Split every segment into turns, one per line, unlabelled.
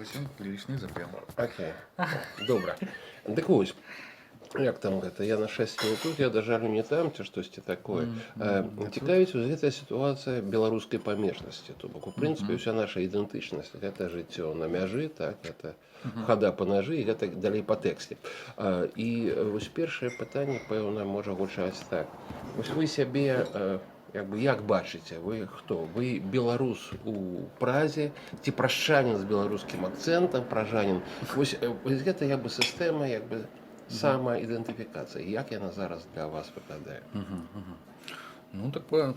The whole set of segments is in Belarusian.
зусім лішні запел.
Окей. Добра. Дык вось, як там гэта, я на шчасце не тут, я да жалю не там, ці штосьці такое. Цікавіць вось гэтая сітуацыя беларускай памежнасці. То бок, у прынцыпе, ўся наша ідэнтычнасць, гэта жыццё на мяжы, так, гэта хада па нажы, і гэта далей па тэксце. І вось першае пытанне, пэўна, можа гучаць так. Вось вы сябе як бачыце, вы хто? Вы беларус у Празе, ці пражчанін з беларускім акцэнтам, пражанін? Вось гэта сістэма самаідэнтыфікацыі. Як яна зараз для вас выглядае?
Ну, такое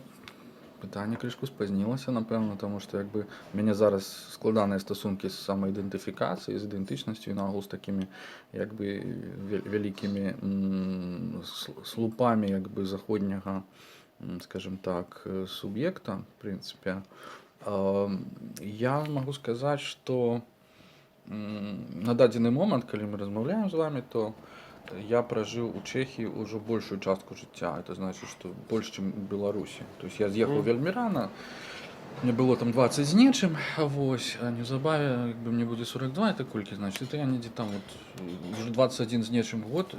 пытанне крышку спазнілася, напэўна, таму што у мяне зараз складаныя стасункі з самаідэнтыфікацыяй, з ідэнтычнасцю і нагул з такімі вялікімі слупамі заходняга, скажем так, суб'екта, в прынцыпе. Я магу сказаць, што на дадзены момант, калі мы размаўляем з вами, то я пражыў у Чэхіі ўжо большую частку жыцця. Это значыць, што больш, чым у Беларусі. То есть я з'ехаў вельмі рана, мне было там 20 з нечым, вось, а неўзабаве мне будзе 42, это колькі, значит, это я недзе там уже 21 з нечым год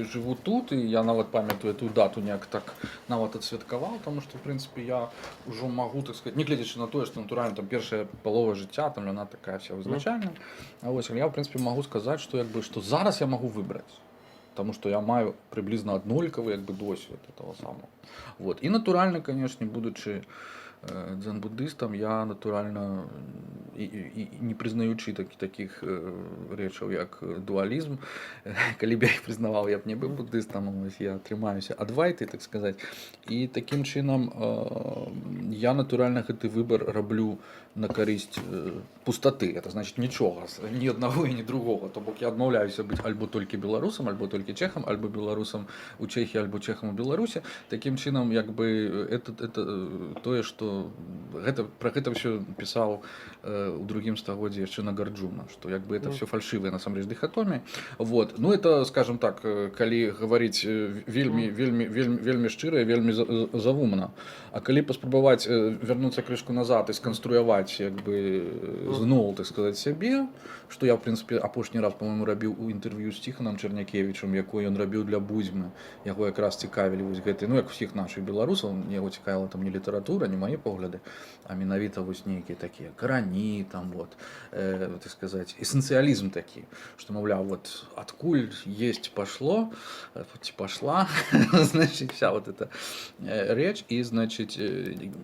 жыву тут, і я нават памятаю эту дату неяк так нават адсвяткаваў, таму што, в прынцыпе, я ўжо магу, так сказать, не гледзячы на тое, што натуральна там першая палова жыцця, там яна такая вся вызначальная, вось, я, в прынцыпе, магу сказаць, што што зараз я магу выбраць. Потому что я маю приблизно одноликовый досвід этого самого. Вот. І натуральна, конечно, будучи дзен-буддыстам, я натуральна і не прызнаючы таких рэчаў, як дуалізм, калі б я іх прызнаваў, я б не быў буддыстам, я трымаюся адвайты, так сказаць. І такім чынам я натуральна гэты выбар раблю на карысць пустаты. Это значит нічога, ні аднаго і ні другого. То бок я адмаўляюся быць альбо толькі беларусам, альбо толькі чэхам, альбо беларусам у Чэхіі, альбо чэхам у Беларусі. Такім чынам, это тое, што пра гэта ўсё пісаў у другім стагоддзі яшчэ Нагарджуна, што это все фальшывыя насамрэч дыхатоміі. Вот. Ну это, скажем так, калі гаварыць вельмі шчыра, вельмі завумна. А калі паспрабаваць вярнуцца крышку назад і сканструяваць зноў, так сказаць, сябе, што я, в прынцыпе, апошні раз, по-моему, рабіў у інтэрв'ю з Ціханам Чэрнякевічам, якое ён рабіў для Будзьмы, яго якраз цікавілі вось гэты, як усіх нашых беларусаў, яго цікавіла там не літаратура, не мае погляды, а менавіта вось нейкія такія карані, там так сказаць, эсэнцыялізм такі, што, маўляў, вот адкуль есть пошло, ці пашла, значит, вся вот эта рэч, і, значит,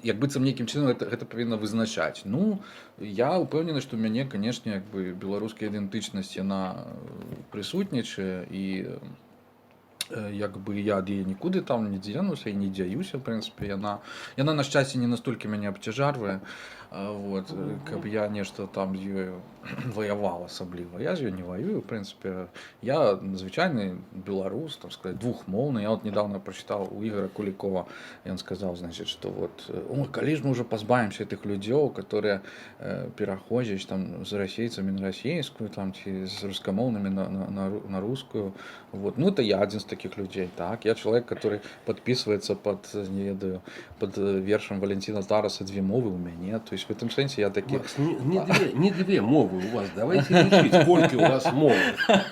як быццам нейкім чынам гэта павінна вызначаць. Ну, я упэўнены, што ў мяне, канешне, беларуская ідэнтычнасць, яна прысутнічае, і я ад яе нікуды там не дзенуся і не дзяюся, в прынцыпе, яна на шчасце не настолькі мяне абцяжарвае, вот, каб я нешта там з ёю ваяваў асабліва. Я з ёй не ваюю, в прынцыпе, я звычайны беларус, там сказаць, двухмоўны. Я вот недавно прачытаў у Ігора Кулікова, ён сказаў, значит, што вот, калі ж мы ўжо пазбавімся тых людзёў, которые пераходзяць там з расейцамі на расейскую, там, ці з рускамоўнымі на рускую. Вот. Ну, это я адзін з таких людей, так. Я человек, который подписывается под вершем Валентина Тараса «Две мовы у меня». То есть в этом сенсе я такі...
Макс, не две мовы у вас. Давайте лічыць, колькі у вас мов.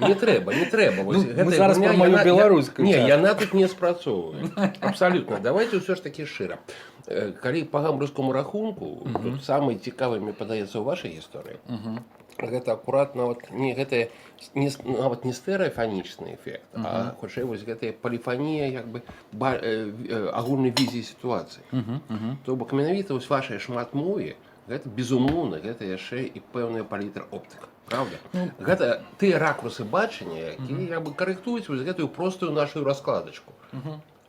Не трэба.
Мы зараз про мою беларускую.
Не, яна тут не спрацоўвае. Абсолютно. Давайте ўсё ж такі шчыра. Калі па гамбургскому рахунку, тут самай цікавай, мне падаецца, у вашай гісторыі, гэта акурат нават не стэрэафанічны эфект, а хутчэй вось гэтая поліфанія агульнай візіі сітуацыі. То бок менавіта вось вашай шматмове гэта безумоўна, гэта яшчэ і пэўная палітра-оптыка. Правда? Гэта тыя ракурсы бачання, якія карэктуюць вось гэтую простую нашу раскладачку.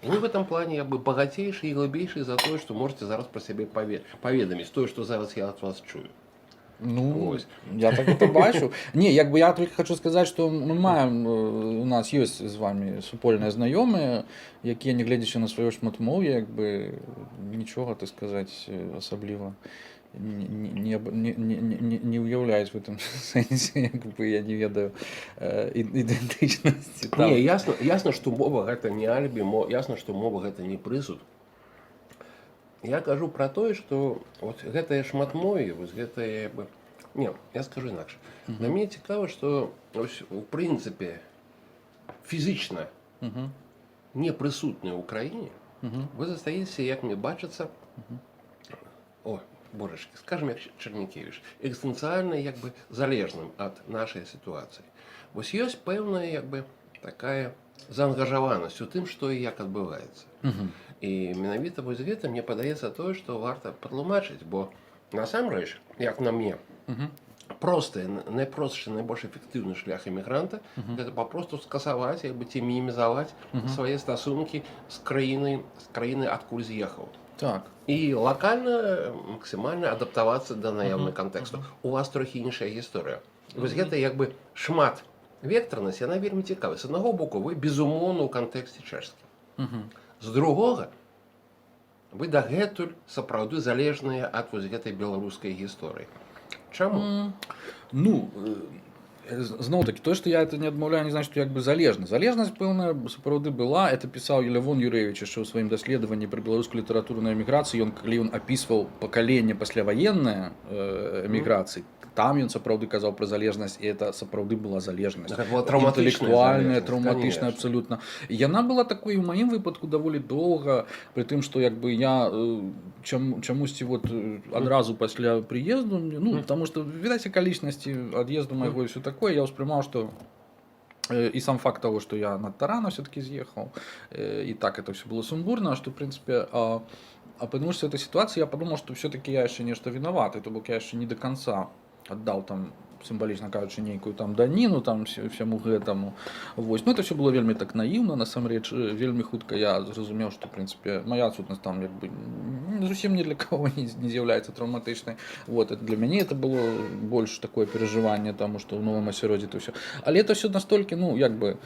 І вы в этом плане багацейшы і глыбейшы за тое, што можете зараз пра сябе паведаміць, тое, што зараз я ад вас чую.
Ну, я так это бачу. Не, я только хочу сказать, что мы маем, у нас есть з вами супольныя знаёмыя, якія, не гледзячы на сваё шматмоўе, нічога, так сказать, асабліва не уяўляюць в этом сэнсе, я не ведаю ідэнтычнасці.
Не, ясна, што мова гэта не альбі, ясна, што мова гэта не прысуд. Я кажу пра тое, што гэтае шматмове, гэтае Ні, я скажу інакше. Для мене цікаво, що ось, у принципі фізично не присутні в Україні, ви застаєтеся, як мені бачиться, о, божечки, скажімо, як Чернікевич, екзистенціально якби залежним від нашої ситуації. Ось є певна якби така заангажованість у тим, що і як відбувається. І менавіта вось гэта, мне падаецца тое, што варта патлумачыць, бо насамрэч, як на мне, просты, найпростшы, найбольш эфектыўны шлях эмігранта гэта папросту скасаваць, як бы ці мінімізаваць свае стасункі з краіны, адкуль з'ехаў.
Так.
І лакальна максімальна адаптавацца да наяўнага кантэксту. У вас трохі іншая гісторыя. Вось гэта як бы шмат вектарнасць, яна вельмі цікавая. З аднаго боку, вы безумоўна ў кантэксце чэшскім. З другога, вы дагэтуль сапраўды залежныя ад вось гэтай беларускай гісторыі. Чаму?
Ну, зноў таки, то, што я это не адмаўляю, не значит, што як бы залежнасць. Залежнасць пэўная сапраўды была, это пісаў Лявон Юрэвіч яшчэ ў сваім даследаванні пра беларускую літаратуру на эміграцыі, калі ён апісваў пакаленне пасляваеннае эміграцыі, там ён сапраўды казаў пра залежнасць, і это сапраўды была залежнасць. Інтэлектуальная, траўматычная абсалютна. Яна была такой у маім выпадку даволі доўга, пры тым, што як бы я чамусьці вот адразу пасля прыезду, ну, таму што, відаць, акалічнасці ад'езду майго і ўсё такое, я ўспрымаў, што і сам факт того, што я надта рана все-таки з'ехаў, і так это все было сумбурна, што, в принципе, апынуўшыся этой ситуации, я подумал, что все-таки я яшчэ нешта вінаваты, то бок я яшчэ не до конца аддаў там, сімвалічна кажучы, нейкую там даніну там всяму гэтаму. Вось. Ну, это все было вельмі так наіўна, насамрэч, вельмі хутка я зразумеў, што, в принципе, моя адсутнасць там як бы зусім ні для кого не з'яўляецца траўматычнай. Вот. Для мяне это было больш такое перажыванне, таму што ў новым асяроддзі то ўсё. Але это все настолькі, ну, як бы,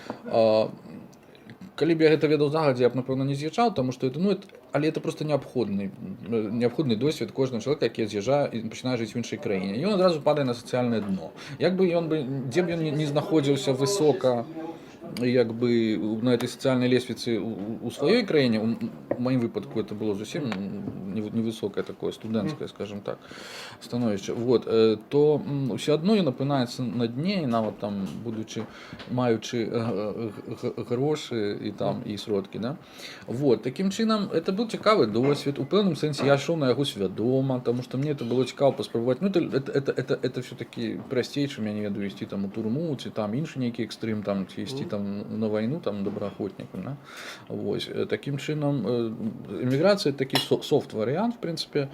калі б я гэта ведаў загадзя, я б, напэўна, не з'язджаў, таму што это, ну, але это просто неабходны досвед кожнага чалавека, які з'язджае і пачынае жыць в іншай краіне. Ён адразу падае на сацыяльнае дно. Як бы ён бы, дзе б ён не знаходзіўся высока, як бы на этой сацыяльнай лесвіцы у сваёй краіне, у маім выпадку это было зусім невысокае такое студэнцкае, скажем так, становішча, вот, то ўсё адно ён апынаецца на дне, і нават там, будучы, маючы грошы і там і сродкі, да? Вот, такім чынам, это быў цікавы досвед, у пэўным сэнсе я ішоў на яго свядома, таму што мне это было цікава паспрабаваць, ну, это все-таки прасцей, чым, я не ведаю, ісці там у турму, ці там іншы нейкі экстрым, там, ці ісці там на вайну там добраахвотнікам, да? Вось. Такім чынам, эміграцыя такі софт-варыянт, в прынцыпе,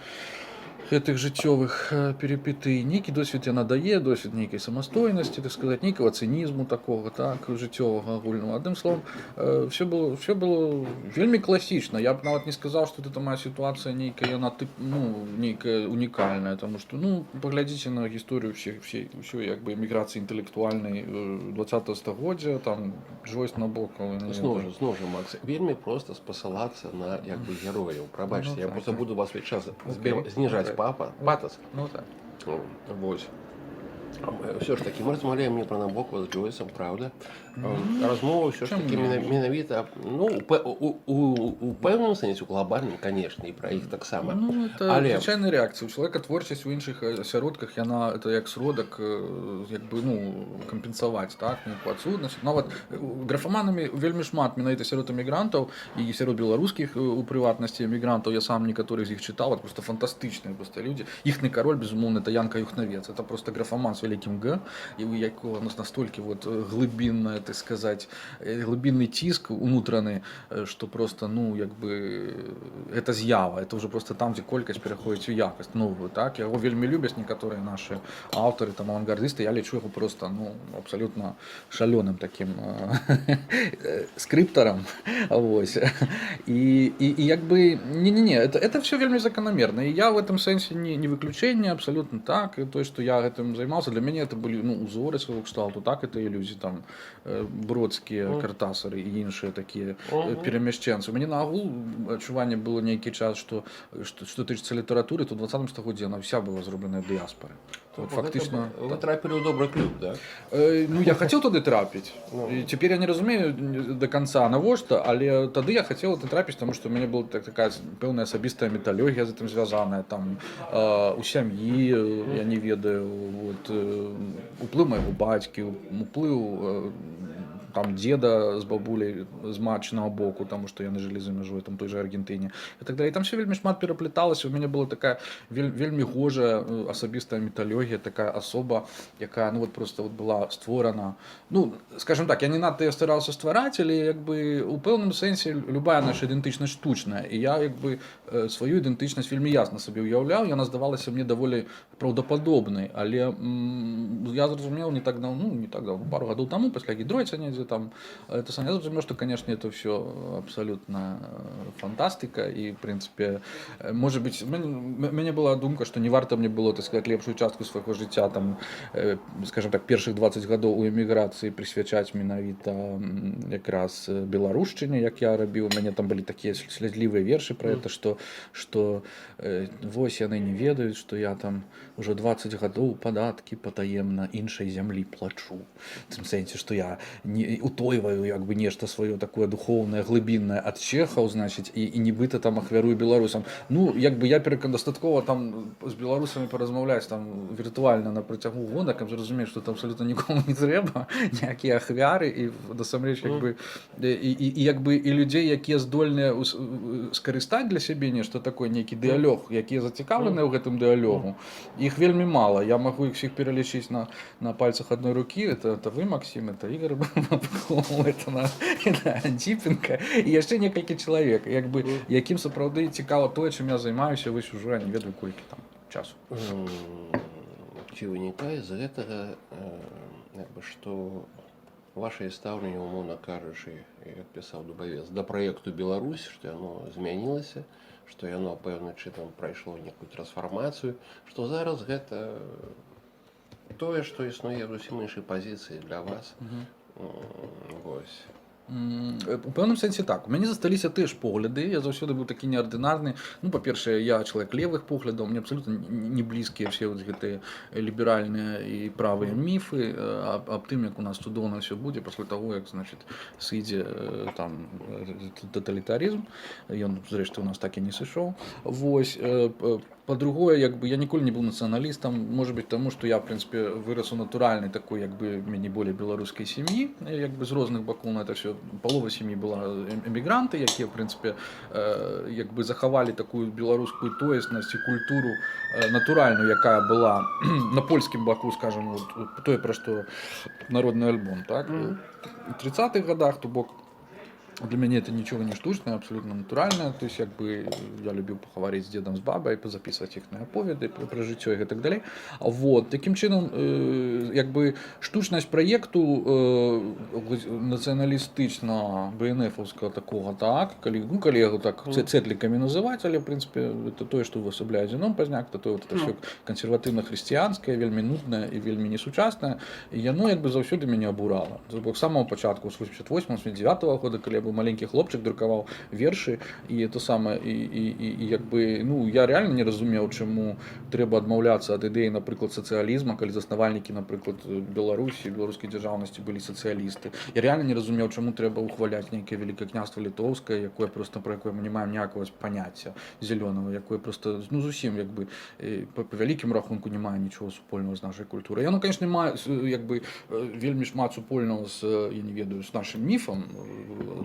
гэтых жыццёвых перипетый. Нейкі досвед яна дае, досвед нейкай самастойнасці, так сказаць, нейкага цынізму такога, так, жыццёвага агульнага. Адным словом, все было вельмі класічна. Я б нават не сказаў, што гэта моя сітуацыя нейкая, яна ну, нейкая унікальная, таму што, ну, паглядзіце на гісторыю ўсёй як бы эміграцыі інтэлектуальнай 20-го стагоддзя, там Джойс Набокаў.
Зноў жа, Макс, вельмі проста спасылацца на як бы герояў. Прабачце, я просто буду вас увесь час зніжаць патас.
Ну так.
Вось. Все ж таки, мы размаўляем не пра Набокова з Джойсом, правда? Размова ўсё ж таки менавіта, ну, у пэўным сэнсе, у глобальным, конечно, і пра іх таксама.
Ну, это звычайная рэакцыя. У чалавека творчасць у іншых асяродках, яна, это як сродак, як бы, ну, кампенсаваць, так, нейкую адсутнасць. Нават графаманамі вельмі шмат менавіта сярод эмігрантаў і сярод беларускіх у прыватнасці эмігрантаў. Я сам некаторых з іх чытаў, это просто фантастычныя просто людзі. Іхны кароль, безумоўна, это Янка Юхнавец. Это просто графаман с вялікім Г, і у якого у нас настолькі вот глыбінная, так сказать, глыбінны ціск унутраны, што просто, ну, як бы, это з'ява, это уже просто там, дзе колькасць пераходзіць у якасць новую, так? Яго вельмі любяць некаторыя нашы аўтары, там, авангардысты, я лічу яго просто, ну, абсалютна шалёным такім скрыптарам, вось. І як бы, не, это все вельмі закономерно, і я в этом сэнсе не выключэнне, абсалютна так, і то, што я гэтым займаўся, для мяне это былі, ну, узоры свайго кшталту, так, это ілюзіі, там, бродскія, картасары і іншыя такія перамяшчэнцы. У мяне наагул адчуванне было нейкі час, што тычыцца літаратуры, то ў 20-м стагоддзі яна ўся была зробленая дыяспорай.
То
От
бок
фактично,
вы
так.
трапілі ў добры клуб, да?
Ну, я хацеў туды трапіць. І цяпер я не разумею да канца навошта, але тады я хацеў туды трапіць, таму што ў мяне была такая пэўная асабістая металогія з гэтым звязаная, там у сям'і, я не ведаю, вот, уплыў майго бацькі, уплыў там деда з бабуляй з матчынага боку, таму што яны жылі за мяжой там той же Аргентыне і так далее. Там все вельмі шмат пераплеталася. У мяне была такая вельмі гожая асабістая металогія, такая асоба, якая ну вот просто вот была створана. Ну, скажем так, я не надта я стараўся ствараць, але як бы у пэўным сэнсе любая наша ідэнтычнасць штучная. І я як бы сваю ідэнтычнасць вельмі ясна сабе ўяўляў, яна здавалася мне даволі праўдападобнай, але я зразумеў не так давно, пару гадоў таму пасля гідройца недзе там это сам я зразумеў, што канешне это все абсалютна фантастыка і в прынцыпе можа быць мяне была думка, што не варта мне было так сказать лепшую частку свайго жыцця там скажем так першых 20 гадоў у эміграцыі прысвячаць менавіта якраз беларушчыне, як я рабіў. У мяне там былі такія слязлівыя вершы про это, што вось яны не ведаюць, што я там уже 20 гадоў падаткі патаемна іншай зямлі плачу. В тым сэнсе, што я не утойваю як бы нешта сваё такое духоўнае, глыбіннае ад чэхаў, значыць, і нібыта там ахвярую беларусам. Ну, як бы я дастаткова там з беларусамі паразмаўляць там віртуальна на працягу года, каб зразумець, што там абсалютна нікому не трэба, ніякія ахвяры і насамрэч як бы і як бы і людзей, якія здольныя скарыстаць для сябе нешта такое, нейкі дыялог, якія зацікаўленыя ў гэтым дыялогу. Іх вельмі мала. Я магу іх всіх пералічыць на пальцах адной рукі. Это вы, Максим, это Ігор Бабков, это Антипенко і яшчэ некалькі чалавек, як бы якім сапраўды цікава тое, чым я займаюся, вось ужо не ведаю колькі там часу.
Ці вынікае з гэтага што ваше стаўленне, умоўна кажучы, як пісаў Дубавец, да праекту Беларусь, што яно змянілася, што яно пэўным чынам прайшло некую трансфармацыю, што зараз гэта тое, што існуе зусім іншай пазіцыі для вас. Вось.
У пэўным сэнсе так. У мяне засталіся тыя ж погляды. Я заўсёды быў такі неардынарны. Ну, па-першае, я чалавек левых поглядаў, мне абсалютна не блізкія все вот гэтыя ліберальныя і правыя міфы аб тым, як у нас цудоўна ўсё будзе пасля таго, як значит сыдзе там таталітарызм. Ён зрэшты у нас так і не сышоў. Вось па-другое, як бы я ніколі не быў нацыяналістам, можа быць таму, што я в прынцыпе вырас у натуральнай такой як бы меней болей беларускай сям'і, як бы з розных бакоў на это все. Палова сям'і была эмігранты, якія в прынцыпе як бы захавалі такую беларускую тоеснасць і культуру натуральную, якая была на польскім баку, скажем, вот, тое, пра што народны альбом, так? У 30-х годах, то бок для мяне это ничего не штучное, абсолютно натуральное. То есть, як бы я любіў пахаварыць з дзедам, з бабай, позаписывать их аповеды про жыццё і так далей. Вот, таким чынам, як бы штучнасць праекту нацыяналістычна БНФ-овскага такого, так, калі яго так цэтлікамі называць, але в прынцыпе это тое, што увасабляе Зенон Пазняк, то тое вот это все кансерватыўна-хрысціянскае, вельмі нуднае і вельмі несучаснае. І яно як бы заўсёды мяне абурала. З самого пачатку, з 88-89 года, калі я быў маленькі хлопчык, друкаваў вершы і то самае і як бы ну я реально не разумеў, чаму трэба адмаўляцца ад ідэі, напрыклад, сацыялізма, калі заснавальнікі, напрыклад, Беларусі, беларускай дзяржаўнасці былі сацыялісты. Я реально не разумеў, чаму трэба ухваляць нейкае Великае княства Літоўскае, якое просто про якое мы не маем ніякага паняцця зялёнага, якое просто ну зусім як бы по вялікім рахунку не мае нічога супольнага з нашай культурай. Яно, конечно, мае як бы вельмі шмат супольнага з я не ведаю з нашым міфам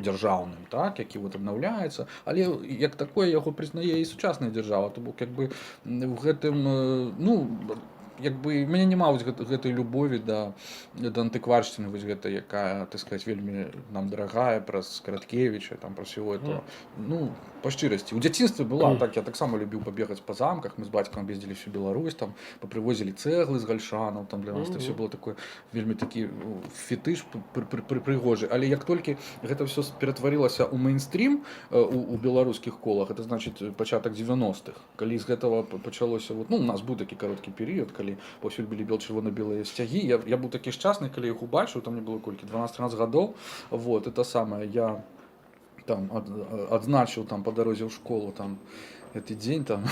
дзяржаўным, так, які вот абнаўляецца, але як такое яго прызнае і сучасная дзяржава, то бок як бы в гэтым ну як бы мяне няма гэтай любові да антыкваршчыны, вось гэта якая, так сказать, вельмі нам дарагая праз Караткевіча, там пра всего этого. Ну, па шчырасці. У дзяцінстве была так, я таксама любіў пабегаць па замках, мы з бацькам ездзілі всю Беларусь, там папрывозілі цэглы з гальшанаў, там для нас это все было такое вельмі такі фетыш прыгожы. Але як толькі гэта все ператварылася ў мейнстрім у беларускіх колах, это значит пачатак 90-х, калі з гэтага пачалося вот, ну, у нас быў такі кароткі перыяд, калі паўсюль былі чырвона-белыя сцягі. Я быў такі шчасны, калі іх убачыў, там мне было колькі 12-13 гадоў. Вот, это самае, я там адзначыў там па дарозе ў школу там гэты дзень там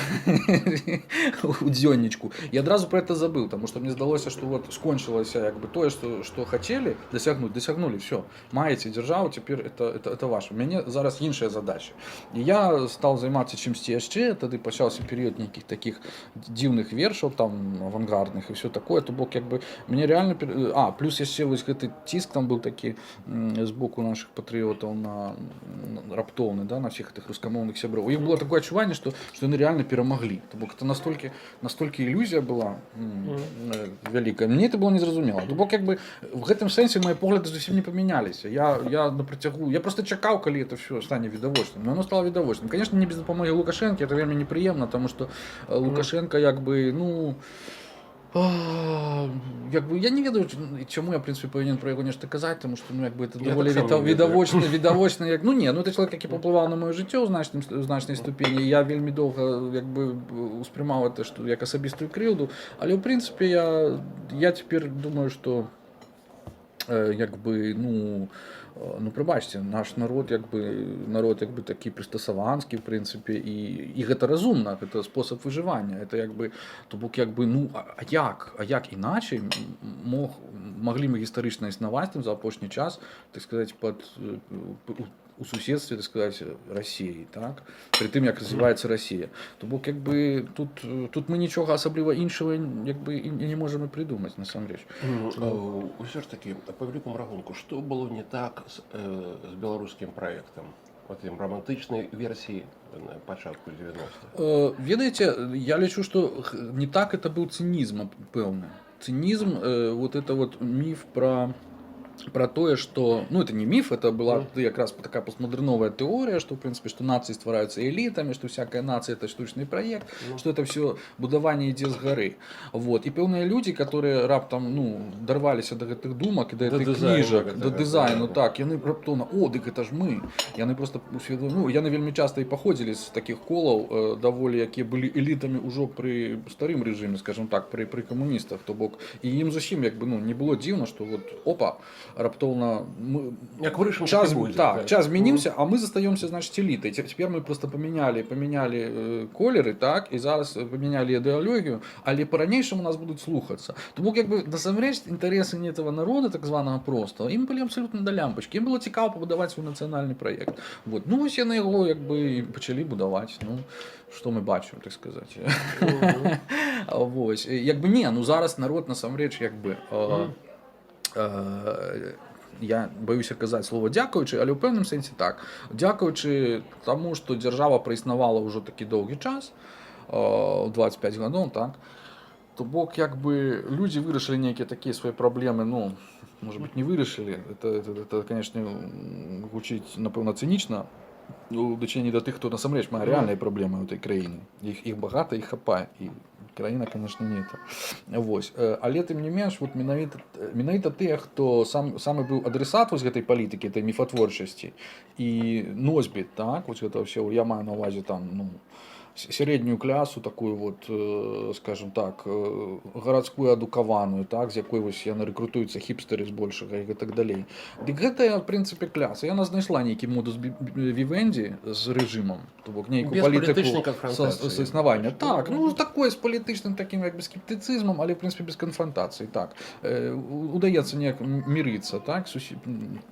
у дзённічку і адразу про это забыл, потому что мне здалося, что вот скончылася як бы тое, что хацелі дасягнули, все, маеце дзяржаву, цяпер это ваше. У мяне зараз іншая задача, і я стал займацца чымсьці яшчэ, тады пачаўся перыяд нейкіх таких дзіўных вершаў там авангардных і все такое, то бок як бы мне реально плюс яшчэ вось гэты ціск там был такі з боку наших патрыётаў на раптоўны, да, на всех этих рускамоўных сяброў. У іх было такое адчуванне, что яны реально перамаглі, то бок это настолькі ілюзія была вялікая, мне это было незразумела, то бок як бы в гэтым сэнсе мои погляды зусім не памяняліся, я на працягу, я просто чакаў, калі это все стане відавочным, но оно стало відавочным, конечно, не без дапамогі Лукашэнкі, это вельмі непрыемна, потому что Лукашенко як бы, ну як бы я не ведаю, чаму я в принципе павінен про яго нешта казаць, тому что ну як бы это даволі відавочна, як ну это чалавек, які паўплываў на маё жыццё ў значнай ступені, я вельмі доўга як бы успрымаў это што як асабістую крыўду, але ў прынцыпе я цяпер думаю, што як бы ну прабачце, наш народ як бы такі прыстасаванскі в прынцыпе і гэта разумна, гэта спосаб выжывання, это як бы то бок як бы ну як іначай маглі мы гістарычна існаваць там за апошні час, так сказать, у суседстве, так сказать, России, так? При тым, як развиваецца Россия. То бок як бы тут мы нічога асабліва іншага як бы і не можам і придумаць насамрэч.
Усё ж таки, по великому рахунку, что было не так с беларускім проектом? Вот им романтычнай версіі на пачатку 90-х.
Ведаеце, я лічу, што не так это быў цынізм пэўны. Цынізм, вот это вот міф про тое, что, ну это не миф, это была как раз такая постмодерновая теория, что в принципе, что нации ствараются элитами, что всякая нация это штучный проект, что это все будование ідзе з гары. Вот. И пэўныя люди, которые раптам дарваліся до гэтых думак и до гэтых кніжак, до дизайну, так, яны раптоўна, дык это ж мы. Яны просто яны вельмі часто и паходзілі з таких колаў, даволі якія былі элітамі ўжо при старым режиме, скажем так, при камуністах, то бок, і ім зусім як бы не было дзіўна, что вот опа, раптоўна час змяніўся, а мы застаёмся, значит, элітай. Цяпер мы просто памянялі колеры, так, і зараз памянялі ідэалогію, але па-ранейшаму нас будуць слухацца. То бок як бы насамрэч інтарэсы не этого народа, так званага простого, ім былі абсалютна да лямпачкі. Ім было цікава пабудаваць свой нацыянальны праект. Вот. Ну вось яны яго як бы пачалі будаваць. Ну, што мы бачым, так сказаць. Вось. Як бы не, зараз народ насамрэч як бы я баюся казаць слова дзякуючы, але ў пэўным сэнсе так. Дзякуючы таму, што дзяржава праіснавала ўжо такі доўгі час, 25 гадоў, так, то бок як бы людзі вырашылі нейкія такія свае праблемы, может быть, не вырашылі. Это, конечно, гучыць, напэўна, цынічна у дачыненні да тых, хто насамрэч мае рэальныя праблемы ў той краіне. Іх багата, іх хапае. І краіна, конечно, не это. Вось. Але тым не менш, вот менавіта тыя, хто самы быў адресат вось гэтай палітыкі, этой міфатворчасці і носьбіт, так, вось гэта ўсё, я маю на ўвазе там, сярэднюю клясу, такую вот, скажем так, гарадскую адукаваную, так, з якой вось яны рэкрутуюцца хіпстары збольшага і так далей. Дык гэтая, в прынцыпе, кляса. Яна знайшла нейкі модус вівенді з рэжымам, то бок нейкую палітыку саіснавання. Так, такое з палітычным таким як бы скептыцызмам, але в прынцыпе без канфронтацыі, так. Удаецца неяк мірыцца, так,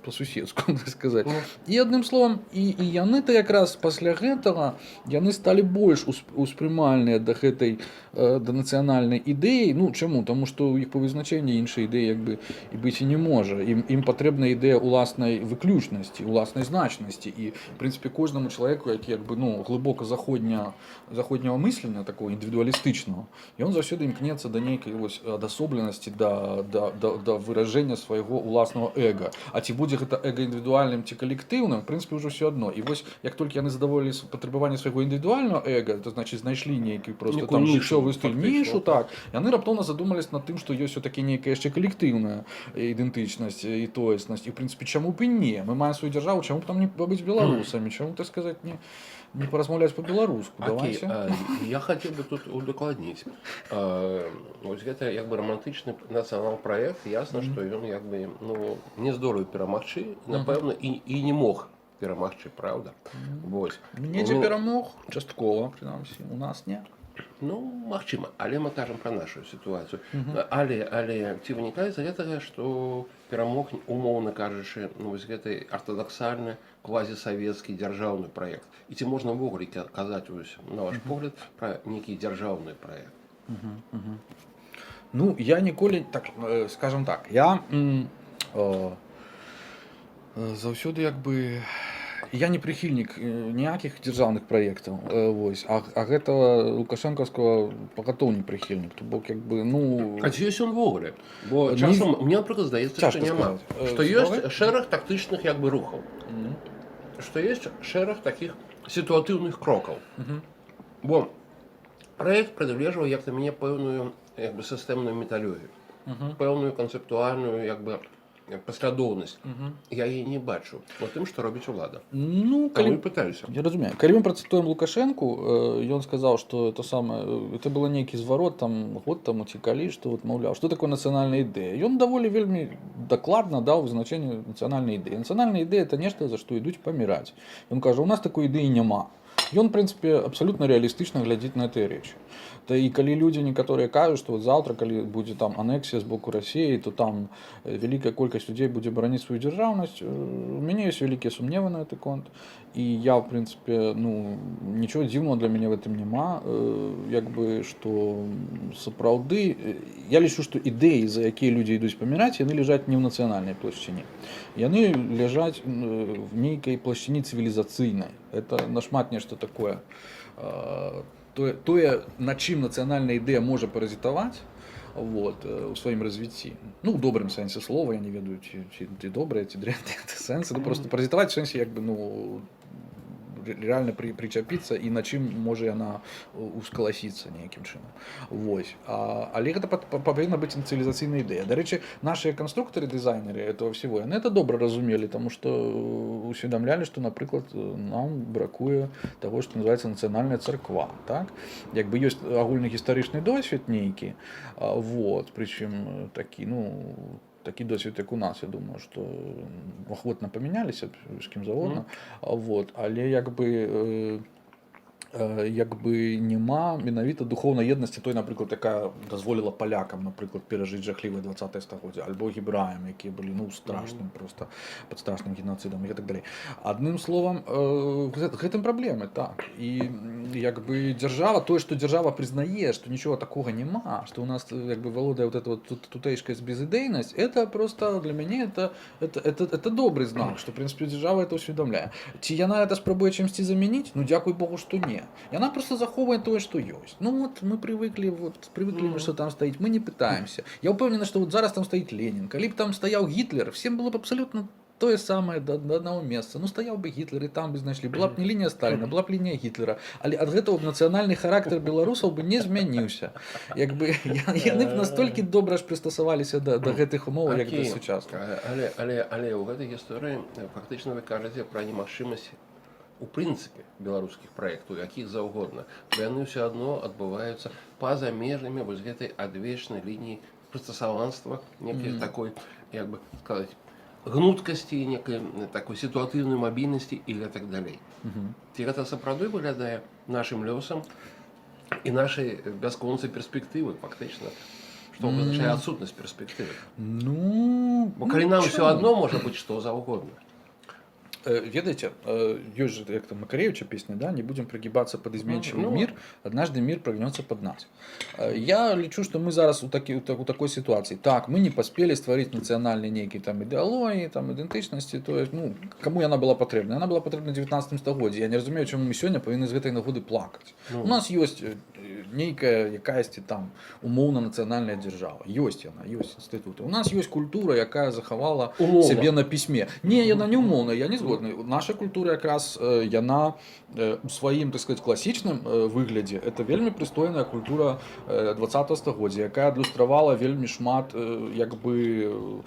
по-суседску, так сказаць. І адным словам, і яны-то якраз пасля гэтага яны сталі больш успрымальныя да гэтай да нацыянальнай ідэі. Чаму? Таму што ў іх па вызначэнні іншай ідэі як бы і быць і не можа. Ім патрэбна ідэя уласнай выключнасці, уласнай значнасці. І в прынцыпе кожнаму чалавеку, які як бы глыбока заходняга мыслення, такого індывідуалістычнага, ён заўсёды імкнецца да нейкай вось адасобленасці, да выражэння свайго уласнага эга. А ці будзе гэта эга індывідуальным ці калектыўным, в прынцыпе ўжо ўсё адно. І вось як толькі яны задаволілі патрабаванне свайго індывідуальнага эга, это значит знайшлі нейкі просто там жыццёвы стыль, нішу, так. Яны раптоўна задумались над тым, што ёсць усё-таки нейкая яшчэ калектыўная ідэнтычнасць і тоеснасць. І в прынцыпе, чаму б і не? Мы маем сваю дзяржаву, чаму б там не пабыць беларусамі? Чаму, так сказаць, не поразмаўляць по-беларуску? Давайте.
Я хотел бы тут удакладніць. Вось гэта як бы романтычны нацыянал праект, ясна, што ён як бы не здолеў перамагчы, напэўна, і не мог перамагчы, правда? Вось.
Недзе перамог, часткова, прынамсі, у нас не.
Ну, магчыма, але мы кажам пра нашу сітуацыю. Але ці вынікае з гэтага, што перамог, умоўна кажучы, ну, вось гэты артадаксальны квазісавецкі дзяржаўны праект. І ці можна ўвогуле казаць, вось, на ваш погляд, пра нейкі дзяржаўны праект?
Ну, я ніколі, так, скажем так, я заўсёды як бы я не прыхільнік ніякіх дзяржаўных праектаў, вось, а гэтага лукашэнкаўскага пагатоў не прыхільнік, то бок як бы, ну...
А ці ёсць ён увогуле? Бо часам, мне, напрыклад, здаецца, што няма. Што ёсць шэраг тактычных як бы рухаў. Што ёсць шэраг такіх сітуатыўных крокаў. Бо праект прадугледжваў, як на мяне, пэўную як бы сістэмную металогію, пэўную канцэптуальную як бы паслядоўнасць. Я яе не бачу у тым, што робіць улада.
Ну,
калі пытаюся.
Я разумею. Калі мы працытуем Лукашэнку, ён сказаў, што это самае, это было нейкі зварот там год таму ці калі, што вот маўляў, што такое нацыянальная ідэя. Ён даволі вельмі дакладна даў вызначэнне нацыянальнай ідэі. Нацыянальная ідэя это нешта, за што ідуць паміраць. Ён кажа, у нас такой ідэі няма. Ён, в прынцыпе, абсалютна рэалістычна глядзіць на гэтыя рэчы. Та і калі людзі некаторыя кажуць, што вот заўтра, калі будзе там анексія з боку Расіі, то там вялікая колькасць людзей будзе бараніць сваю дзяржаўнасць, у мяне ёсць вялікія сумневы на гэты конт. І я, в прынцыпе, ну, нічого дзіўнага для мяне в гэтым няма. Як бы, што сапраўды, я лічу, што ідэі, за якія людзі ідуць паміраць, яны ляжаць не ў нацыянальнай плашчыне. Яны ляжаць в нейкай плашчыні цывілізацыйнай. Это нашмат нешта такое. Тое, на чым нацыянальная ідэя можа паразітаваць, вот, у сваім развіцці. Ну, ў добрым сэнсе слова, я не ведаю, ці добрае, ці дрэннае сэнсы, ну, просто паразітаваць в сэнсе, як бы, ну, реально причапіцца і на чым можа яна ускаласіцца нейкім чынам. Вось. Але гэта павінна быць цывілізацыйная ідэя. Дарэчы, нашыя канструктары, дызайнеры этого всего, яны это добра разумелі, таму што усведамлялі, што, напрыклад, нам бракуе таго, што называецца нацыянальная царква. Так? Як бы ёсць агульнагістарычны досвед нейкі, вот, прычым такі, ну, такі досвед, як у нас, я думаю, што ахвотна памяняліся з кім заводна, вот, але як бы няма менавіта духоўнай еднасці той, напрыклад, якая дазволіла палякам, напрыклад, перажыць жахлівае 20-е стагоддзе, альбо гебраям, якія былі, ну, страшным просто, пад страшным геноцидам і так далей. Адным словам, гэтым праблемы, так. І як бы дзяржава, тое, што дзяржава прызнае, што нічога такога няма, што у нас як бы валодае вот эта вот тутэйшкая безыдэйнасць, это просто для мяне это добры знак, што, в прынцыпе, дзяржава это ўсведамляе. Ці яна это спрабуе чымсьці замяніць? Ну, дзякуй Богу, што не. Яна просто захоўвае тое, што ёсць. Ну вот мы привыкли, что там стаіць, мы не пытаемся. Я ўпэўнены, што вот зараз там стаіць Ленін. Калі б там стаяў Гітлер, всем было б абсалютна тое самае да аднаго месца. Ну стаяў бы Гітлер, і там бы знайшлі. Была б не лінія Сталіна, была б лінія Гітлера. Але ад гэтага б нацыянальны характар беларусаў бы не змяніўся. Як бы яны б настолькі добра ж прыстасаваліся да гэтых умоў, як да сучасных.
Але ў гэтай гісторыі фактычна вы кажаце пра немагчымасць у прынцыпе беларускіх праектаў, якіх заўгодна, бо яны ўсё адно адбываюцца па-за межамі вось гэтай адвечнай лініі прыстасаванства, некай такой, як бы сказаць, гнуткасці, некай такой сітуатыўнай мабільнасці і гэтак далей. Ці гэта сапраўды выглядае нашым лёсам і нашай бясконцай перспектывы, фактычна? Што азначае адсутнасць перспектывы?
Ну,
бо калі нам ўсё адно можа быць што заўгодна.
Ведаеце, ёсць же, як там Макаревича песня, да, не будем прогибаться под изменчивый мир, однажды мир прогнется под нас. Я лічу, что мы зараз у такой ситуации. Так, мы не поспели створить национальные некие там идеологии, там идентичности, то есть, ну, кому яна была потребна? Она была потребна в 19 стагоддзі. Я не разумею, чому мы сёння павінны з гэтай нагоды плакаць. У нас ёсць нейкая якаясьці там умоўна нацыянальная дзяржава. Ёсць яна, ёсць інстытуты. У нас ёсць культура, якая захавала сябе на пісьме. Не, яна не умоўна, я не згодны. Наша культура якраз яна у сваім, так сказать, класічным выглядзе, это вельмі прыстойная культура 20-го стагоддзя, якая адлюстравала вельмі шмат як бы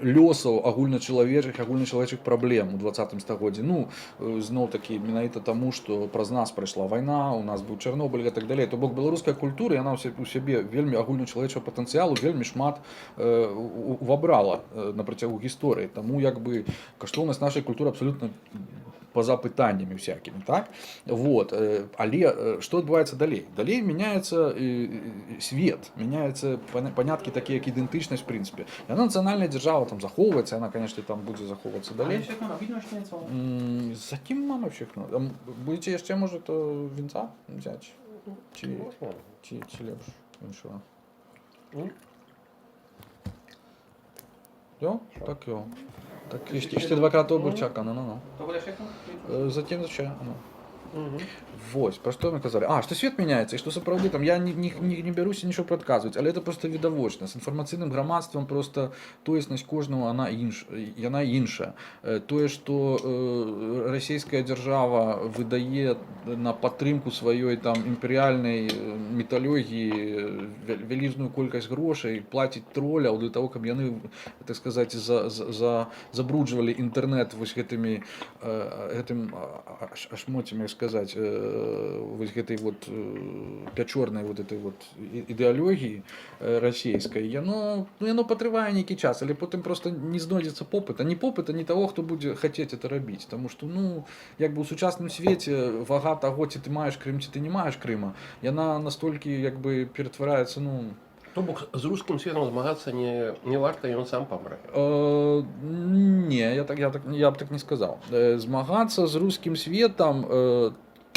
лёсаў агульначалавечых праблем у 20-м стагоддзі. Ну, зноў такі менавіта таму, што праз нас прайшла вайна, у нас быў Чарнобыль і так далей. То бок беларуская культура, яна у сябе вельмі агульначалавечага патэнцыялу, вельмі шмат увабрала на працягу гісторыі. Таму як бы каштоўнасць нашай культуры абсалютна поза пытаннями всякими, так? Вот. Але што адбываецца далей? Далей мяняецца свет, мяняюцца паняткі такія, як ідэнтычнасць, в прынцыпе. Яна нацыянальная дзяржава там захоўваецца, яна, конечно, там будзе захоўвацца далей. Закім мама всіх, ну, будете яшчэ, може, то вінца взяць? Ці лепш іншого? Jo? Tak jo. Tak ještě dvakrát toho burčáka, no.
To bude všechno?
Затем зачем? Вось, пра што мы казалі? Што свет мяняецца, і што сапраўды там я не бяруся нічого прадказваць, але это просто відавочна. З інфармацыйным грамадствам просто тоеснасць кожнага яна іншая. Тое, што расійская дзяржава выдае на падтрымку сваёй там імперыяльнай металогіі вялізную колькасць грошай, плаціць троляў для того, каб яны, так сказаць, забруджвалі інтэрнэт вось гэтым ашмотцямі, сказать, вот этой вот пячорной вот этой вот идеологии расійскай, яно патрывае нейкі час, але потым просто не знойдзецца попыта, ні того, хто будзе хацець это рабіць, тому што, ну, як бы ў сучасным свеце вага таго, ці ты маеш Крым, ці ты не маеш Крыма, яна настолькі, як бы, ператвараецца, ну,
То бок з рускім светам змагацца не варта, ён сам памрэ.
Не, я б так не сказаў. Змагацца з рускім светам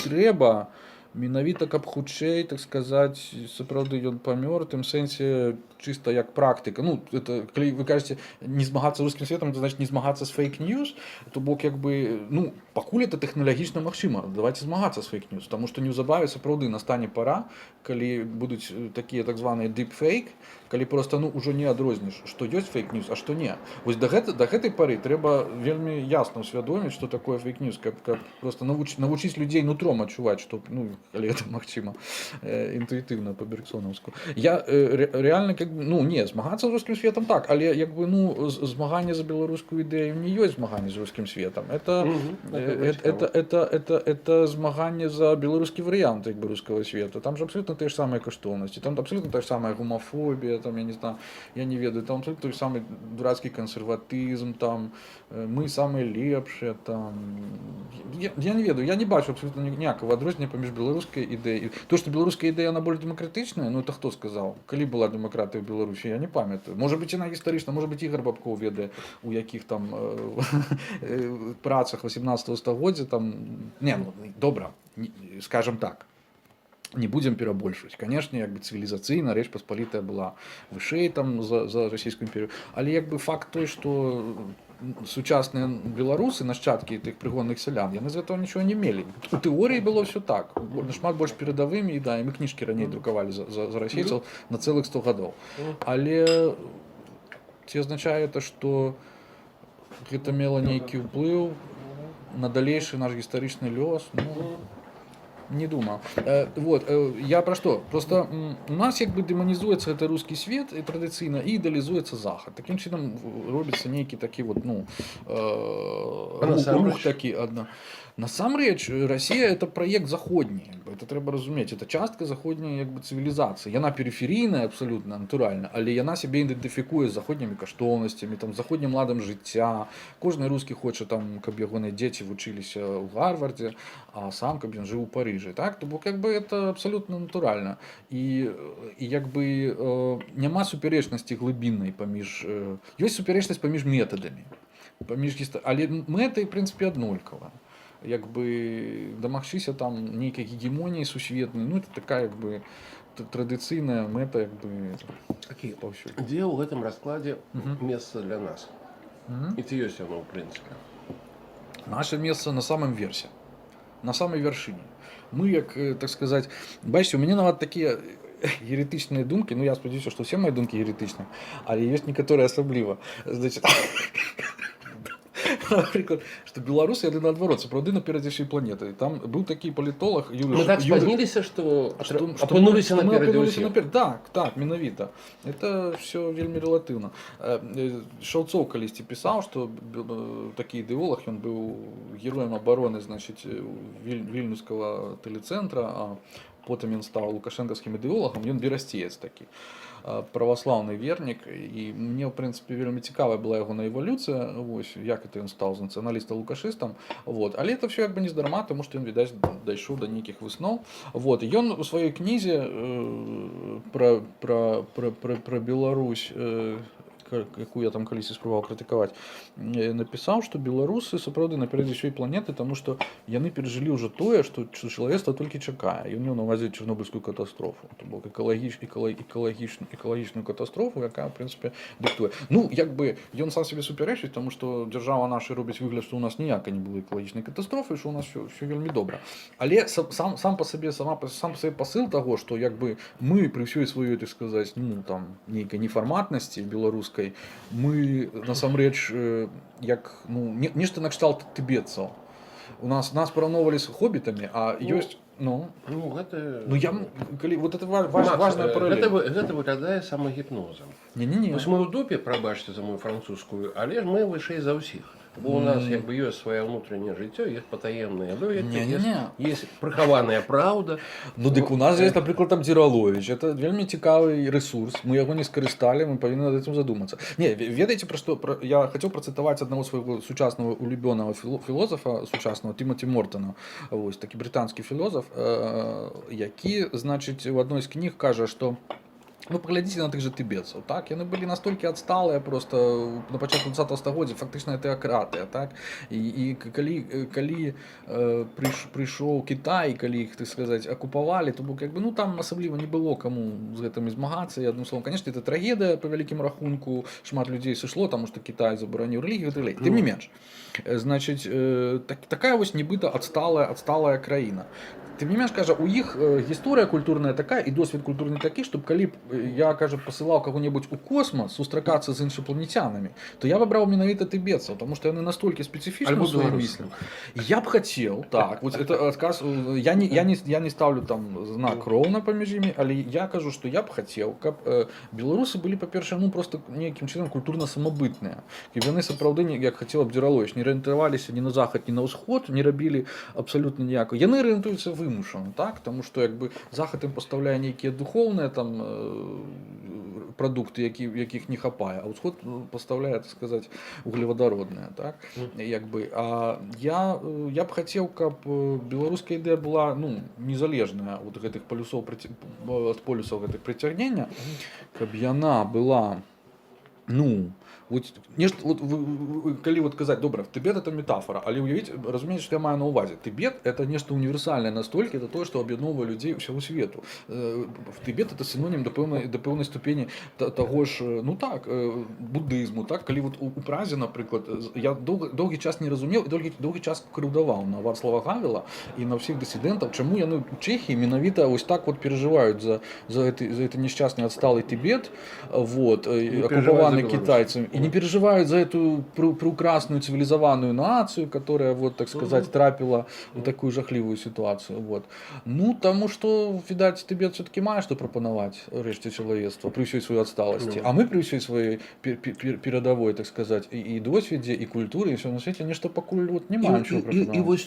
трэба менавіта, каб хутчэй, так сказаць, сапраўды ён памёр, тым сэнсе чыста як практыка. Ну, это, калі вы кажаце не змагацца з рускім светам, то значит не змагацца з фейк-ньюс, то бок, як бы, ну, пакуль это тэхналагічна магчыма, давайте змагацца з фейк-ньюс, таму што неўзабаве сапраўды настане пара, калі будуць такія так званыя deepfake, калі просто, ну, ужо не адрозніш, што ёсць фейк-ньюс, а што не. Вось да гэтай пары трэба вельмі ясна ўсвядоміць, што такое фейк-ньюс, каб просто навучыць людзей нутром адчуваць, што, ну, калі гэта магчыма, інтуітыўна па-бергсонаўску. Я реально, как бы, ну, не, змагацца з рускім светам так, але, як бы, ну, змаганне за беларускую ідэю не ёсць змаганне з рускім светам. Это змаганне за беларускі варыянт, як бы, рускага света. Там же абсолютно тыя ж самыя каштоўнасці, там абсолютно тая ж самая гомафобія, там, я не знаю, я не ведаю, там абсолютно той самый дурацкі кансерватызм, там, мы самыя лепшыя, там, я не ведаю, я не бачу абсолютно ніякага адрознення паміж беларускай ідэяй. То, што беларуская ідэя, она больш дэмакратычная, ну, это хто сказаў? Калі была дэмакратыя ў Беларусі, я не памятаю. Можа быць, яна гістарычна, можа быць, Ігор Бабкоў ведае, у якіх там працах 18 стагоддзя, там, не, ну, добра, скажем так, не будем перабольшваць. Канешне, як бы цывілізацыйна Рэч Паспалітая была вышэй там за расійскую імперію, але як бы факт той, што сучасныя беларусы, нашчадкі тых прыгонных сялян, яны з гэтага нічого не мелі. У тэорыі было ўсё так, нашмат больш перадавымі, і да, і мы кніжкі раней друкавалі за расейцаў на цэлых 100 гадоў. Але ці азначае это, што гэта мела нейкі ўплыў на далейшы наш гістарычны лёс? Ну, не думаю. Вот, я про что? Просто у нас як бы демонизуется это русский свет и традыцыйна і ідеалізуецца захад. Таким чином робіцца нейкі такі вот, ну, рух такі адна. Насамрэч, Россия это проект заходний, это трэба разумець, это частка заходняй як бы цывілізацыі. Яна перыферыйная абсолютно, натуральна, але яна сябе ідэнтыфікуе з заходнімі каштоўнасцямі, там, заходнім ладам жыцця. Кожны рускі хоча, там, каб ягоныя дзеці вучыліся ў Гарвардзе, а сам каб ён жыў у Парыжы. Так? То бок, як бы, это абсолютно натуральна. І як бы няма супярэчнасці глыбіннай паміж... Ёсць супярэчнасць паміж метадамі, але мэты, в прынцыпе, аднолькавая. Як бы дамагчыся там нейкай гегемоніі сусветнай, ну, это такая, як бы, традыцыйная мэта, як бы, паўсюль.
Дзе ў гэтым раскладзе месца для нас? І ці ёсць яно, ў прынцыпе?
Наше месца на самом версе, на самой вершине. Мы, як, так сказать, бачите, у мяне нават такія еретычныя думкі, ну, я спадзяюся, што ўсе мае думкі еретычныя, але ёсць некаторыя асабліва. Значит, например, что белорусы яны наадварот сапраўды наперадзе ўсёй планеты. Там быў такі палітолог
Юрий. Мы так спазніліся, што апынуліся наперадзе ўсёй.
Так, менавіта. Это все вельмі рэлатыўна. Шаўцоў калісьці пісаў, што такі ідэолог, ён быў героем абароны, значит, вільнюскага тэлецэнтра, потым ён стаў лукашэнкаўскім ідэолагам, ён берасцеец такі, праваслаўны вернік, і мне, ў прынцыпе, вельмі цікавая была ягоная эвалюцыя, вось, як это ён стаў з нацыяналіста лукашыстам, вот. Але это все як бы не здарма, тому што ён, відаць, дайшоў да нейкіх высноў. Вот. Ён у сваёй кнізе про Беларусь, якую я там калісьці спрабаваў крытыкаваць, напісаў, што беларусы сапраўды наперадзе ўсёй планеты, таму што яны перажылі ўжо тое, што чалавецтва толькі чакае. Ён меў на ўвазе чарнобыльскую катастрофу, то бок экалагічную катастрофу, якая, в прынцыпе, дыктуе. Ну, як бы ён сам сабе супярэчыць, таму што дзяржава наша робіць выгляд, што ў нас ніякай не было экалагічнай катастрофы, што ў нас все вельмі добра. Але сам па сабе пасыл таго, што як бы мы пры ўсёй сваёй, так сказаць, ну там нейкай нефарматнасці беларускай, мы насамрэч як ну нешта накшталт тыбетцаў. У нас параўноўвалі з хоббітамі, а ёсць я калі вот это важная паралель.
Гэта выглядае самагіпнозам.
Не.
Вось мы ў дупе, прабачце за мою французскую, але ж мы вышэй за ўсіх. Бо у нас як бы ёсць сваё ўнутранае жыццё, ёсць патаемныя лёгікі, ёсць прыхаваная праўда.
Ну дык у нас ёсць, напрыклад, там Дзіраловіч. Это вельмі цікавы ресурс. Мы яго не скарысталі, мы павінны над этим задумацца. Не, ведаеце, пра што я хацеў працытаваць аднаго свайго сучаснага улюбёнага філозафа сучаснага Тімоті Мортона. Вось такі брытанскі філозаф, які, значыць, у адной з кніг кажа, што ну, паглядзіце на тых жа тыбетцаў, так? Яны былі настолькі адсталыя просто на пачатку 20-го стагоддзя, фактычна тэакратыя, так? І калі прыйшоў Кітай, калі іх, так сказаць, акупавалі, то бок, як бы, ну, там асабліва не было каму з гэтымі змагацца, і адным словам, канешне, это трагедыя, па вялікім рахунку, шмат людзей сышло, таму што Кітай забараніў рэлігію, і так. Тым не менш, значыць, такая вось нібыта адсталая краіна. Тым не менш, кажа, у іх гісторыя культурная такая і досвед культурны такі, што калі б я, кажа, пасылаў каго-небудзь у космас сустракацца з іншапланетянамі, то я выбраў менавіта тыбетцаў, таму што яны настолькі спецыфічны ў сваім мыслі. Я б хацеў, так, вот это адказ, я не ставлю там знак роўна паміж імі, але я кажу, што я б хацеў, каб беларусы былі, па-першае, ну, просто нейкім чынам культурна самабытныя. Каб яны сапраўды, як хацела б Дзіраловіч, не арыентаваліся ні на захад, ні на ўсход, не рабілі абсалютна ніякого. Яны арыентуюцца вымушана, так? Таму што як бы захад ім пастаўляе нейкія духоўныя там прадукты, якіх не хапае, а ўсход пастаўляе, так сказаць, углевадародныя, так? Як бы, а я б хацеў, каб беларуская ідэя была, ну, незалежная ад гэтых полюсаў гэтых прыцягнення, каб яна была, ну, вот нешта, вот калі вот казаць, добра, Тыбет это метафора, але уявіць, разумееце, што я маю на ўвазе. Тыбет это нешта універсальнае настолькі, это тое, што аб'ядноўвае людзей усяго свету. Тыбет это синонім да пэўнай ступені таго ж, ну так, буддызму, так, калі вот у Празе, напрыклад, я доўгі час не разумеў і доўгі час крыўдаваў на Вацлава Гавела і на ўсіх дысідэнтаў, чаму яны у Чэхіі менавіта вось так вот перажываюць за гэты несчастны адсталы Тыбет, вот, акупаваны кітайцамі. И не переживают за эту прекрасную цивилизованную нацию, которая, вот, так сказать, трапила в такую жахливую ситуацию. Вот. Ну, тому что, видать, Тыбет все-таки мае что пропановать реште человечества при всей своей отсталости. А мы при всей своей передовой, так сказать, и досведе, и культуре, и все на свете, нечто покуль вот не маем чего пропановать.
И вот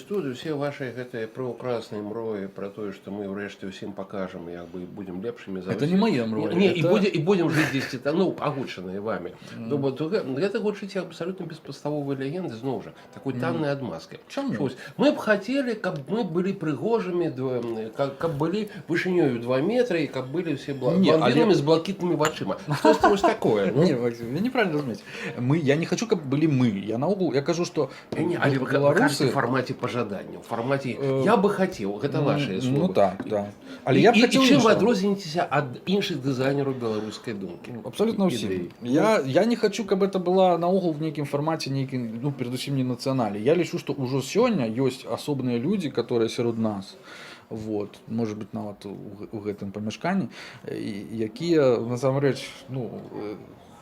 тут, все ваши прекрасные мрои про то, что мы врешті всем покажем, как бы будем лепшими за
это не мои мрои.
И будем жить 10 лет, ну, огученные вами. Гэта гучыць абсалютна беспадставовыя легенды, зноў жа, такой таннай адмазкай. Мы б хацелі, каб мы былі прыгожымі, каб былі вышынёю 2 метры і каб былі все блондинамі з блакітнымі вачыма. Штосьці вось такое.
Не, Максим, вы неправильно разумееце. Я не хочу, каб былі мы. Я наогул, я кажу, што
але вы кажаце ў фармаце пажадання, у фармаце я бы хацеў, гэта вашыя словы.
Ну так, так. Але я б хацеў
чым вы адрознічыцеся ад іншых дызайнераў беларускай думкі?
Абсолютно ўсім. Я не хочу, каб это была наогул в нейкім фармаце, нейкім, ну, перадусім не нацыяналі. Я лічу, што ўжо сёння ёсць асобныя людзі, которые сярод нас, вот, может быть, нават у гэтым памяшканні, якія насамрэч, ну,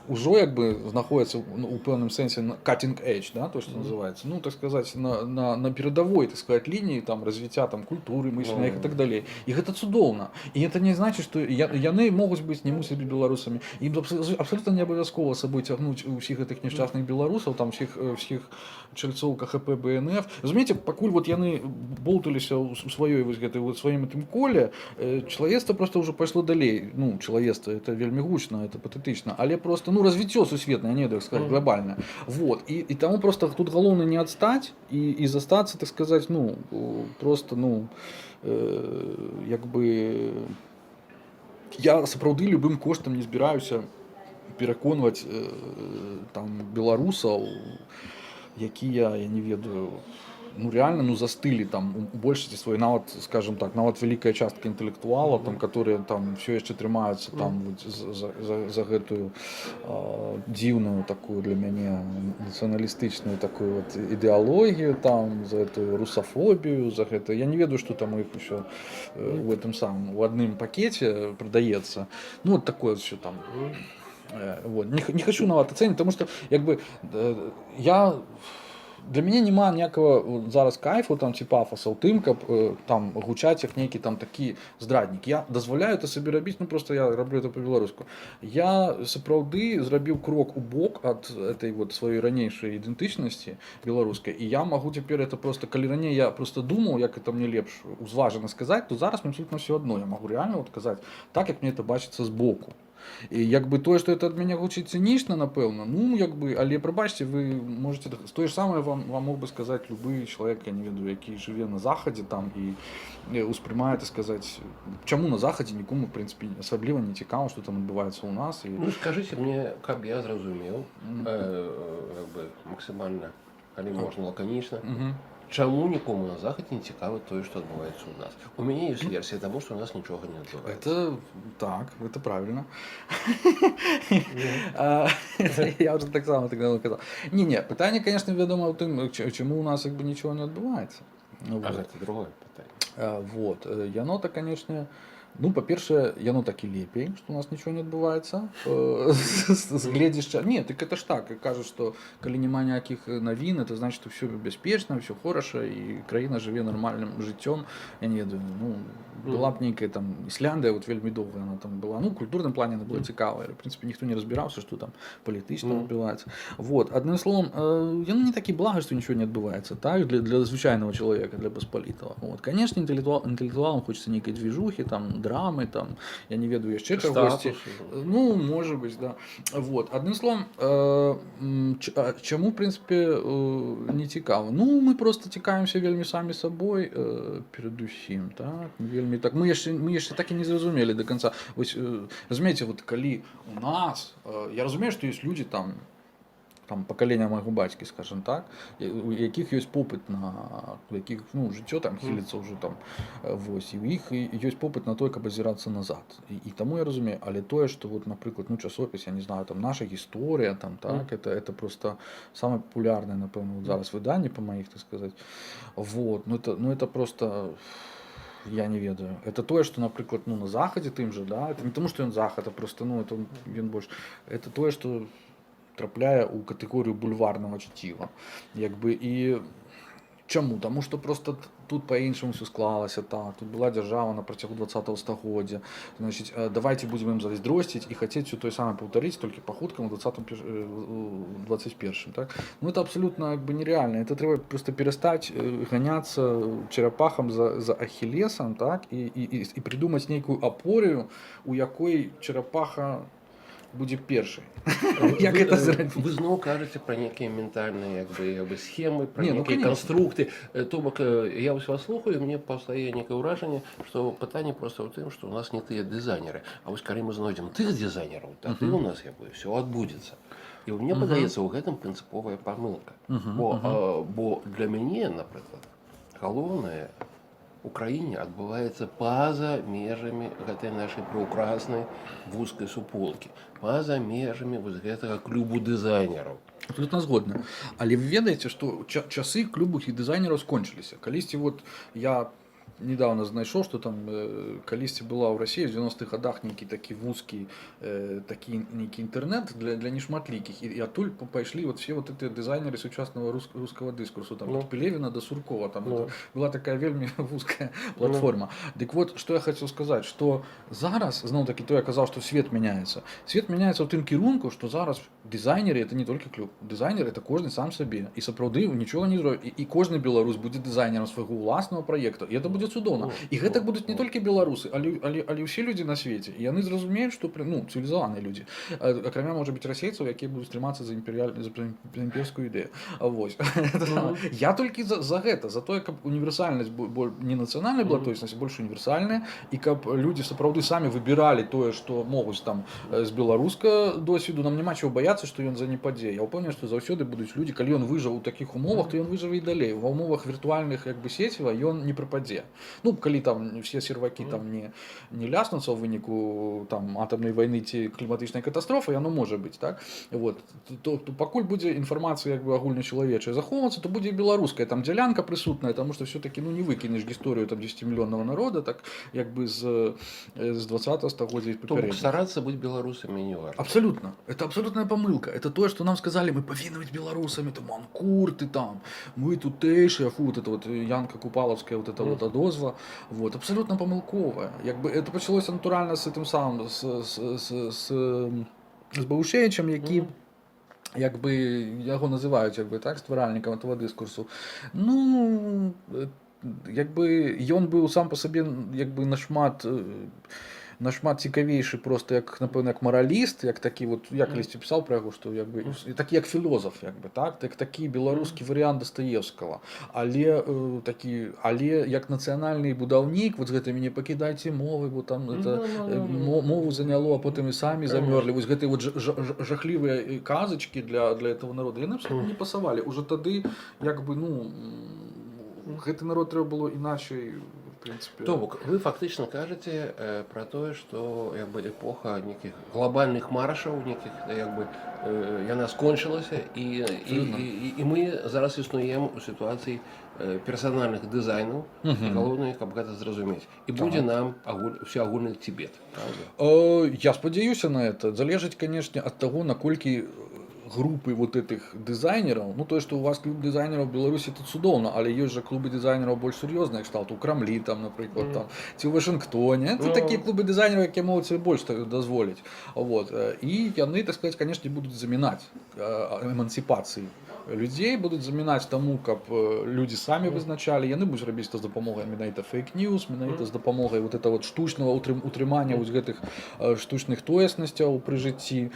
уже як би знаходяться у певному сенсі на cutting edge, да, то, що називається, ну, так сказати, на передовой, так сказати, лінії там, розвиття там, культури, мислення і так далі. І це цудовно. І це не значить, що яны можуть бути, не мусять бути білорусами. Їм абсолютно не обов'язково з собою тягнути усіх цих нещасних білорусів, там, всіх чальцов КХП, БНФ. Розумієте, покуль вот яны болталіся у своїм тим коле, чалавецтва просто уже пайшло далей. Ну, чалавецтва, это вельмі гучно, это патетычна, але просто, ну, развіццё сусветнае, не так сказать, глобальное. Вот. И тому просто тут галоўнае не адстаць і застацца, так сказать, ну, просто, ну, як бы я сапраўды любым коштам не збіраюся пераконваць там беларусаў, якія, я не ведаю, ну реально, ну застыли там у большасці сваёй, нават, скажем так, нават вялікая частка інтэлектуалаў, там, которые там все яшчэ трымаюцца там за гэтую дзіўную такую для мяне нацыяналістычную такую вот ідэалогію, там, за эту русафобію, за гэта. Я не ведаю, што там у іх усё в этом самом, у адным пакеце прадаецца. Ну вот такое все там. Вот. Не хочу нават ацэньваць, тому што як бы я для мяне няма ніякага зараз кайфу там ці пафаса ў тым, каб там гучаць як нейкі там такі здраднік. Я дазваляю это сабе рабіць, ну просто я раблю это па-беларуску. Я сапраўды зрабіў крок у бок ад этой вот сваёй ранейшай ідэнтычнасці беларускай, і я магу цяпер это просто, калі раней я просто думаў, як это мне лепш узважана сказаць, то зараз мне абсолютно все адно. Я магу реально вот казаць так, як мне это бачыцца збоку. І як би тое, што это ад мяне гучыць цынічна, напэўна, ну як бы, але прабачце, вы можете тое ж самае вам мог бы сказаць любы чалавек, я не ведаю, які жыве на захадзе там і успрымае, так сказаць, чаму на захадзе нікому, в прынцыпе, асабліва не цікава, што там адбываецца ў нас. І...
Ну скажыце мне, каб я зразумеў, як бы максімальна, калі можна лаканічна, чаму нікому на захадзе не цікава тое, што адбываецца ў нас? У мяне ёсць версія таму, што ў нас нічога не адбываецца.
Это так, это правильно. Я уже так само тогда казав. Не, пытанне, конечно, вядома ў тым, чаму у нас як бы нічого не адбываецца.
А гэта другое пытанне.
Вот, яно-то, конечно, ну, па-першае, яно так і лепей, што у нас нічого не адбываецца з гледзяшча. Не, так это ж так, кажуць, што калі няма ніякіх навін, это значит, што ўсё бяспечна, ўсё хораша і краіна жыве нармальным жыццём. Я не ведаю, ну, была б нейкая там Ісляндыя, вот вельмі доўга яна там была, ну, у культурным плане она была цікавая, в прынцыпе, ніхто не разбіраўся, што там палітычна адбываецца. Вот, адным словом, яно не такі блага, што нічого не адбываецца, так, для звычайнага чалавека, для паспалітага. Вот, конечно, інтэлектуалам хочется нейкай движухи, там, драмы, там, я не ведаю яшчэ чагосьці. Ну, можа быць, да. Вот. Адным словом, чаму, в прынцыпе, не цікава? Ну, мы просто цікавімся вельмі самі сабой перадусім, так? Вельмі так. Мы яшчэ так і не зразумелі до конца. Вось, разумееце, вот калі у нас, я разумею, што ёсць людзі там пакалення майго бацькі, скажем так, у якіх ёсць попыт на, у якіх, ну, жыццё там хіліцца ўжо там, вось, і у іх ёсць попыт на тое, каб азірацца назад. І таму я разумею, але тое, што вот, напрыклад, ну, часопіс, я не знаю, там, наша гісторыя, там, так, это просто самае папулярнае, напэўна, зараз выданне па маіх, так сказаць. Вот, ну, это просто... Я не ведаю. Это тое, што, напрыклад, ну, на захадзе тым же, да, это не тому, што ён захад, а просто, ну, это ён больш... Это тое, што трапляе ў катэгорыю бульварнага чціва. Як бы, і чаму? Таму што просто тут па-іншаму ўсё склалася так, тут была дзяржава на працягу 20-го стагоддзя. Значыць, давайте будзем ім зайздросціць і хацець усё тое самае паўтарыць, толькі па хуткам у 21-м, так? Ну, это абсолютно як бы нереально. Это трэба просто перастаць ганяцца чарапахам за ахілесам, так? І придумаць нейкую апорію, у якой чарапаха будзе першай. Як это зрабіць?
Вы зноў кажаце пра нейкія ментальныя як бы схемы, пра нейкія канструкты. То бок я вас слухаю, мне паўстае нейкае ўражанне, што пытанне проста ў тым, што ў нас не тыя дызайнеры. А вось калі мы знойдзем тых дызайнераў, тады ў нас як бы ўсё адбудзецца. І мне падаецца, у гэтым прынцыповая памылка. Бо для мяне, напрыклад, галоўнае у краіне адбываецца па-за межамі гэтай нашай праўкраснай вузкай суполкі, па-за межамі вось гэтага клубу дызайнераў.
Абсолютно згодна. Але вы ведаеце, што часы клубу дызайнераў скончыліся. Калісьці вот я недавно знайшоў, што там калісьці была ў Расіі в 90-х годах нейкі такі вузкі такі нейкі інтэрнэт для нешматлікіх, і адтуль пайшлі вот все вот эти дызайнеры сучаснага рускага дыскурсу, там ад Пелевіна да Суркова, там была такая вельмі вузкая платформа. Дык вот што я хацеў сказаць, што зараз зноў такі то я казаў, што свет мяняецца ў тым кірунку, што зараз дызайнеры это не толькі клуб, дызайнер это кожны сам сабе, і сапраўды нічога не зробіць, і кожны беларус будзе дызайнерам свайго ўласнага праекта, і это будзе цудоўна. І гэтак будуць не толькі беларусы, але ўсе людзі на свеце, і яны зразумеюць, што цывілізаваныя людзі, акрамя можа быць расейцаў, якія будуць трымацца за імперскую ідэю. Вось. Я толькі за гэта, за тое, каб універсальнасць не нацыянальная была тоеснасць, больш універсальная, і каб людзі сапраўды самі выбіралі тое, што могуць там з беларуска досведу, нам няма чаго баяцца, што ён занепадзе. Я ўпэўнены, што заўсёды будуць людзі, калі ён выжыў у такіх умовах, то ён выжыве і далей. Ва ўмовах віртуальных як бы сеціва ён не прападзе. Ну, калі там все сервакі там не ляснуцца ў выніку там атамнай вайны ці кліматычнай катастрофы, яно можа быць, так? Вот. То пакуль будзе інфармацыя як бы агульначалавечая захоўвацца, то будзе беларуская там дзялянка прысутная, таму што все-таки не выкінеш гісторыю там 10-мільённага народа, так як бы з 20-го стагоддзя і
папярэдніх. То старацца быць беларусамі не варта.
Абсолютно. Это абсолютная помылка. Это то, что нам сказали, мы повинны быть белорусами, там, манкурты, там, мы тутейшие, вот это вот Янка Купаловская, вот это вот одозва, вот, абсолютно помылковая. Это почалося натурально с этим самым, с Баушевичем, які, якби, його називають, якби, так, стваральником того дискурсу. Ну, якби, ён быў сам по собі, якби, нашмат цікавейшы просто як, напэўна, як мараліст, як такі вот, я калісьці пісаў пра яго, што як бы такі як філозаф, як бы, так, такі беларускі варыянт Дастаевскага, але як нацыянальны будаўнік, вот з гэтымі не пакідайце мовы, бо там мову заняло, а потым і самі замёрлі, вось гэтыя вот жахлівыя казачкі для этого народа, яны абсолютно не пасавалі. Уже тады, як бы, ну, гэты народ трэба было іначай.
То бок вы фактычна кажаце пра тое, што як бы эпоха нейкіх глобальных маршаў, нейкіх як бы яна скончылася, і мы зараз існуем у сітуацыі персанальных дызайнаў, галоўнае, каб гэта зразумець. І будзе нам усеагульны Цібет, правда?
Я спадзяюся на это. Залежыць, канешне, ад таго, наколькі группы вот этих дизайнеров, ну то, что у вас клуб дизайнеров в Беларуси, это цудоўно, але есть же клубы дизайнеров больш сур'ёзныя, кшталту у Крамлі, там, напрыклад, там, ці ў Вашингтоне. Это такие клубы дизайнеров, якія могуць себе больш дазволіць. Вот. І яны, так сказать, конечно, будут замінаць эмансіпацыі людзей, будуць замінаць таму, каб людзі самі вызначалі, яны будуць рабіць это з дапамогай менавіта фейк-ньюс, менавіта з дапамогай вот этого вот штучнага утрымання вось гэтых штучных тоеснасцяў пры жыцці.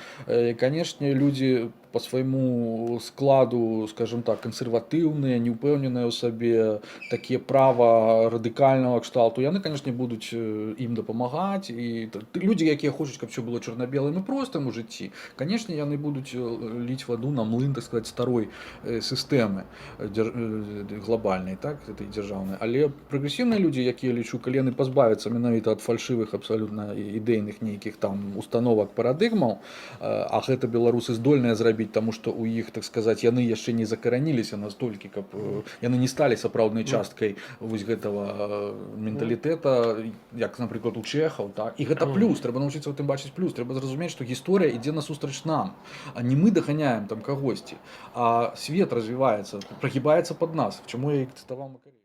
Канешне, людзі по свайму складу, скажем так, кансерватыўныя, неўпэўненыя ў сабе, такія права радыкальнага кшталту, яны, канешне, будуць ім дапамагаць, і людзі, якія хочуць, каб всё было чорна-белым і простым у жыцці, канешне, яны будуць ліць ваду на млын, так сказать, старой сістэмы глобальнай, так, этой дзяржаўнай. Але прагрэсіўныя людзі, якія, лічу, калі яны пазбавяцца менавіта ад фальшывых абсалютна ідэйных нейкіх там установак, парадыгмаў, а гэта беларусы здольныя зрабіць, таму што у іх, так сказаць, яны яшчэ не закараніліся настолькі, каб яны не сталі сапраўднай часткай вось гэтага менталітэта, як, напрыклад, у чэхаў, так? І гэта плюс, трэба навучыцца ў тым бачыць плюс, трэба зразумець, што гісторыя ідзе насустрач нам, а не мы даганяем там кагосьці, а свет развіваецца, прагібаецца пад нас, чаму я і цытаваў Макаревича.